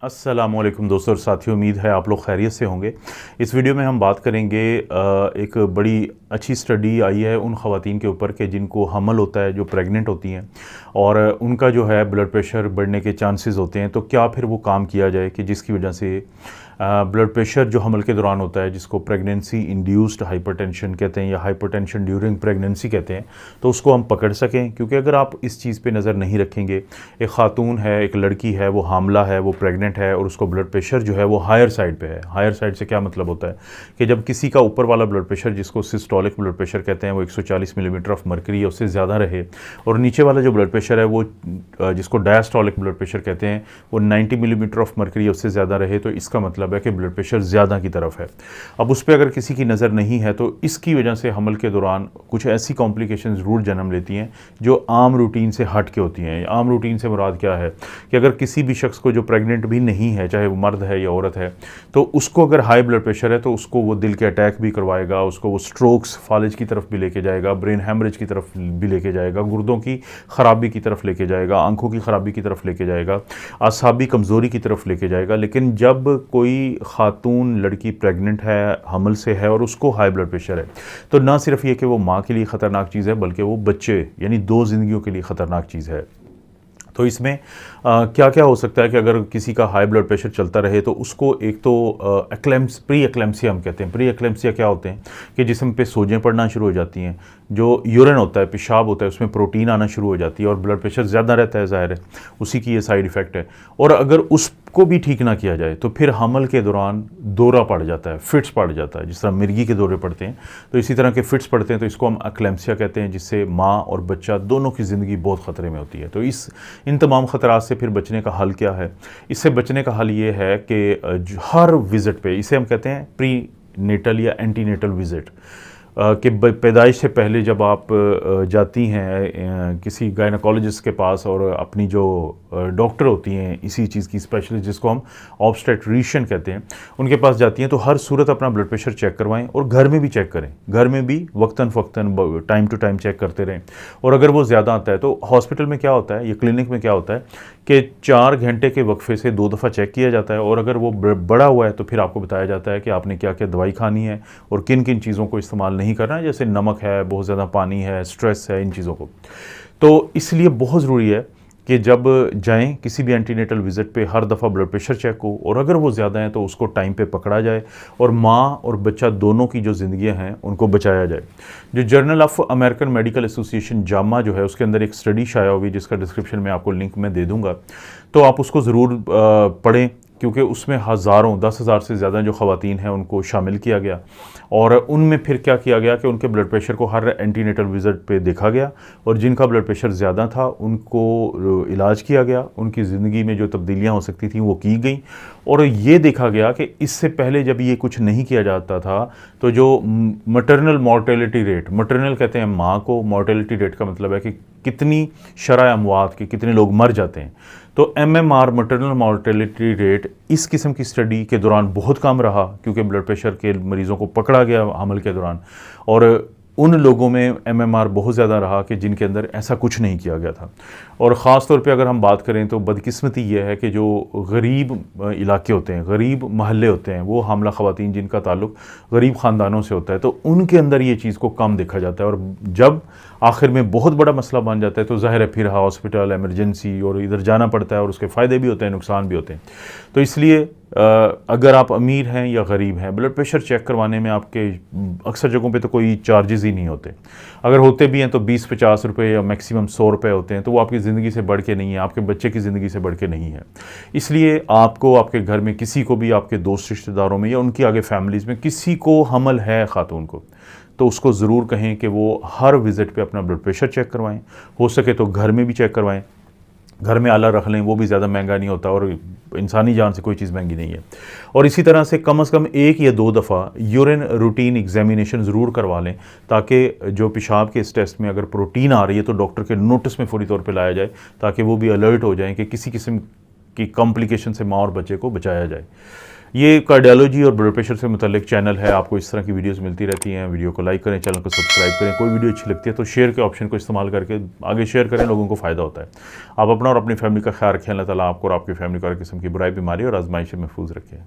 अस्सलामुअलैकुम दोस्तों और साथियों, उम्मीद है आप लोग खैरियत से होंगे। इस वीडियो में हम बात करेंगे एक बड़ी अच्छी स्टडी आई है उन ख़वातीन के ऊपर कि जिनको हमल होता है, जो प्रेग्नेंट होती हैं और उनका जो है ब्लड प्रेशर बढ़ने के चांसेस होते हैं। तो क्या फिर वो काम किया जाए कि जिसकी वजह से ब्लड प्रेशर जो हमल के दौरान होता है, जिसको प्रेगनेंसी इंड्यूस्ड हाइपरटेंशन कहते हैं या हाइपरटेंशन ड्यूरिंग प्रेगनेंसी कहते हैं, तो उसको हम पकड़ सकें। क्योंकि अगर आप इस चीज़ पे नज़र नहीं रखेंगे, एक ख़ातून है, एक लड़की है, वो हामला है, वो प्रेग्नेंट है और उसको ब्लड प्रेशर जो है वो हायर साइड पे है। हायर साइड से क्या मतलब होता है कि जब किसी का ऊपर वाला ब्लड प्रेशर, जिसको सिस्टोलिक ब्लड प्रेशर कहते हैं, वो 140 मिलीमीटर ऑफ मरकरी या उससे ज़्यादा रहे, और नीचे वाला जो ब्लड प्रेशर है वो जिसको डायस्टोलिक ब्लड प्रेशर कहते हैं, वो 90 मिलीमीटर ऑफ मरकरी या उससे ज़्यादा रहे, तो इसका मतलब है कि ब्लड प्रेशर ज़्यादा की तरफ है। अब उस पर अगर किसी की नज़र नहीं है तो इसकी वजह से हमल के दौरान कुछ ऐसी कॉम्प्लिकेशंस ज़रूर जन्म लेती हैं जो आम रूटीन से हट के होती हैं। आम रूटीन से मुराद क्या है कि अगर किसी भी शख्स को जो प्रेग्नेंट भी नहीं है, चाहे वो मर्द है या औरत है, तो उसको अगर हाई ब्लड प्रेशर है तो उसको वो दिल के अटैक भी करवाएगा, उसको वो स्ट्रोक्स, फालिज की तरफ भी लेके जाएगा, ब्रेन हैमरेज की तरफ भी लेके जाएगा, गुर्दों की ख़राबी की तरफ लेके जाएगा, आंखों की ख़राबी की तरफ लेके जाएगा, आसाबी कमज़ोरी की तरफ लेके जाएगा। लेकिन जब कोई खातून लड़की प्रेग्नेंट है, हमल से है और उसको हाई ब्लड प्रेशर है, तो ना सिर्फ ये कि वो माँ के लिए ख़तरनाक चीज़ है, बल्कि वो बच्चे यानी दो ज़िंदगियों के लिए ख़तरनाक चीज़ है। तो इसमें क्या क्या हो सकता है कि अगर किसी का हाई ब्लड प्रेशर चलता रहे तो उसको एक तो प्री एक्लेम्सिया हम कहते हैं। प्री एक्लेम्सिया क्या होते हैं कि जिस्म पे सोजें पड़ना शुरू हो जाती हैं, जो यूरिन होता है, पेशाब होता है, उसमें प्रोटीन आना शुरू हो जाती है और ब्लड प्रेशर ज़्यादा रहता है, ज़ाहिर है उसी की ये साइड इफ़ेक्ट है। और अगर उसको भी ठीक ना किया जाए तो फिर हमल के दौरान दौरा पड़ जाता है, फिट्स पड़ जाता है, जिस तरह मिर्गी के दौरे पड़ते हैं, तो इसी तरह के फिट्स पड़ते हैं, तो इसको हम एक्लेम्सिया कहते हैं, जिससे माँ और बच्चा दोनों की ज़िंदगी बहुत ख़तरे में होती है। तो इन तमाम ख़तरात से फिर बचने का हल क्या है? इससे बचने का हल ये है कि हर विज़िट पे, इसे हम कहते हैं प्री नेटल या एंटीनेटल विज़िट, कि पैदाइश से पहले जब आप जाती हैं किसी गायनोकोलॉजिस्ट के पास और अपनी जो डॉक्टर होती हैं इसी चीज़ की स्पेशलिस्ट, जिसको हम ऑब्स्टेट्रिशियन कहते हैं, उनके पास जाती हैं, तो हर सूरत अपना ब्लड प्रेशर चेक करवाएं और घर में भी चेक करें। घर में भी वक्तन फ़क्तन टाइम टू टाइम चेक करते रहें। और अगर वो ज़्यादा आता है तो हॉस्पिटल में क्या होता है या क्लिनिक में क्या होता है कि 4 घंटे के वक्फे से 2 दफ़ा चेक किया जाता है, और अगर वो बड़ा हुआ है तो फिर आपको बताया जाता है कि आपने क्या क्या दवाई खानी है और किन किन चीज़ों को इस्तेमाल नहीं करना है, जैसे नमक है, बहुत ज़्यादा पानी है, स्ट्रेस है, इन चीज़ों को। तो इसलिए बहुत ज़रूरी है कि जब जाएं किसी भी एंटीनेटल विज़िट पे हर दफ़ा ब्लड प्रेशर चेक हो, और अगर वो ज़्यादा है तो उसको टाइम पे पकड़ा जाए और माँ और बच्चा दोनों की जो ज़िंदगियां हैं उनको बचाया जाए। जो journal of American medical association Jama जो है, उसके अंदर एक स्टडी शाया हुई, जिसका डिस्क्रिप्शन में आपको लिंक मैं दे दूँगा, तो आप उसको ज़रूर पढ़ें, क्योंकि उसमें हज़ारों 10,000 से ज़्यादा जो ख़वातीन हैं उनको शामिल किया गया, और उनमें फिर क्या किया गया कि उनके ब्लड प्रेशर को हर एंटीनेटल विज़िट पे देखा गया, और जिनका ब्लड प्रेशर ज़्यादा था उनको इलाज किया गया, उनकी ज़िंदगी में जो तब्दीलियाँ हो सकती थी वो की गई। और ये देखा गया कि इससे पहले जब ये कुछ नहीं किया जाता था तो जो मटरनल मॉर्टेलिटी रेट, मटरनल कहते हैं माँ को, मॉर्टेलिटी रेट का मतलब है कि कितनी शरह अमवात के कितने लोग मर जाते हैं, तो MMR मटरनल मॉर्टेलिटी रेट इस किस्म की स्टडी के दौरान बहुत कम रहा, क्योंकि ब्लड प्रेशर के मरीज़ों को पकड़ा गया हमल के दौरान, और उन लोगों में MMR बहुत ज़्यादा रहा कि जिनके अंदर ऐसा कुछ नहीं किया गया था। और ख़ास तौर पे अगर हम बात करें तो बदकिस्मती ये है कि जो गरीब इलाके होते हैं, गरीब महल्ले होते हैं, वो हामला ख़वातीन जिनका ताल्लुक़ गरीब ख़ानदानों से होता है, तो उनके अंदर ये चीज़ को कम देखा जाता है, और जब आखिर में बहुत बड़ा मसला बन जाता है तो ज़ाहिर है फिर हॉस्पिटल, एमरजेंसी और इधर जाना पड़ता है, और उसके फ़ायदे भी होते हैं, नुकसान भी होते हैं। तो इसलिए अगर आप अमीर हैं या गरीब हैं, ब्लड प्रेशर चेक करवाने में आपके अक्सर जगहों पे तो कोई चार्जेस ही नहीं होते। अगर होते भी हैं तो 20-50 रुपये या मैक्सिमम 100 रुपये होते हैं, तो वो आपकी ज़िंदगी से बढ़ के नहीं है, आपके बच्चे की ज़िंदगी से बढ़ के नहीं है। इसलिए आपको आपके घर में किसी को भी, आपके दोस्त रिश्तेदारों में या उनकी आगे फैमिलीज़ में किसी को हमल है ख़ातून को, तो उसको ज़रूर कहें कि वो हर विज़िट पे अपना ब्लड प्रेशर चेक करवाएं। हो सके तो घर में भी चेक करवाएं, घर में आला रख लें, वो भी ज़्यादा महंगा नहीं होता, और इंसानी जान से कोई चीज़ महंगी नहीं है। और इसी तरह से कम से कम 1 या 2 दफ़ा यूरिन रूटीन एग्जामिनेशन ज़रूर करवा लें, ताकि जो पेशाब के इस टेस्ट में अगर प्रोटीन आ रही है तो डॉक्टर के नोटिस में फौरी तौर पे लाया जाए, ताकि वो भी अलर्ट हो जाएं कि किसी किस्म की कॉम्प्लिकेशन से माँ और बच्चे को बचाया जाए। ये कार्डियोलॉजी और ब्लड प्रेशर से मुतल्लिक चैनल है, आपको इस तरह की वीडियोस मिलती रहती हैं। वीडियो को लाइक करें, चैनल को सब्सक्राइब करें। कोई वीडियो अच्छी लगती है तो शेयर के ऑप्शन को इस्तेमाल करके आगे शेयर करें, लोगों को फ़ायदा होता है। आप अपना और अपनी फैमिली का ख्याल रखें। अल्लाह ताला आपको और आपकी फैमिली को हर किस्म की बुराई, बीमारी और आजमाइश से महफूज रखें।